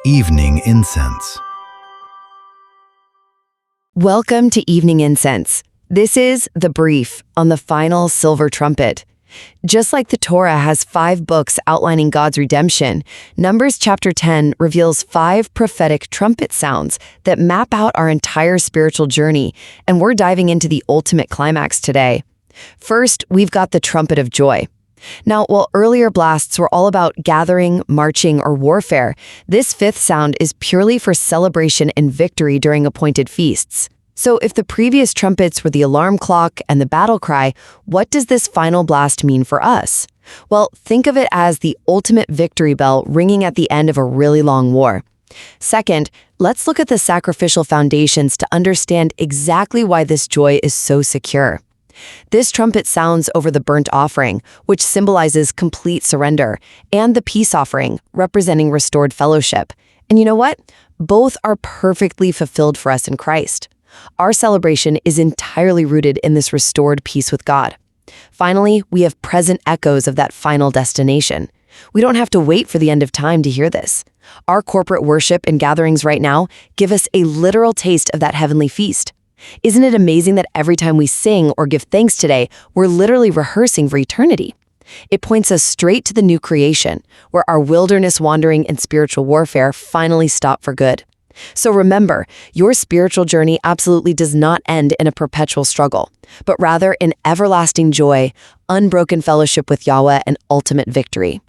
Evening Incense. Welcome to Evening Incense. This is the brief on the final Silver Trumpet. Just like the Torah has 5 books outlining God's redemption, Numbers chapter 10 reveals 5 prophetic trumpet sounds that map out our entire spiritual journey, and we're diving into the ultimate climax today. First, we've got the trumpet of joy. Now, while earlier blasts were all about gathering, marching, or warfare, this 5th sound is purely for celebration and victory during appointed feasts. So if the previous trumpets were the alarm clock and the battle cry, what does this final blast mean for us? Well, think of it as the ultimate victory bell ringing at the end of a really long war. Second, let's look at the sacrificial foundations to understand exactly why this joy is so secure. This trumpet sounds over the burnt offering, which symbolizes complete surrender, and the peace offering, representing restored fellowship. And you know what? Both are perfectly fulfilled for us in Christ. Our celebration is entirely rooted in this restored peace with God. Finally, we have present echoes of that final destination. We don't have to wait for the end of time to hear this. Our corporate worship and gatherings right now give us a literal taste of that heavenly feast. Isn't it amazing that every time we sing or give thanks today, we're literally rehearsing for eternity? It points us straight to the new creation, where our wilderness wandering and spiritual warfare finally stop for good. So remember, your spiritual journey absolutely does not end in a perpetual struggle, but rather in everlasting joy, unbroken fellowship with Yahweh, and ultimate victory.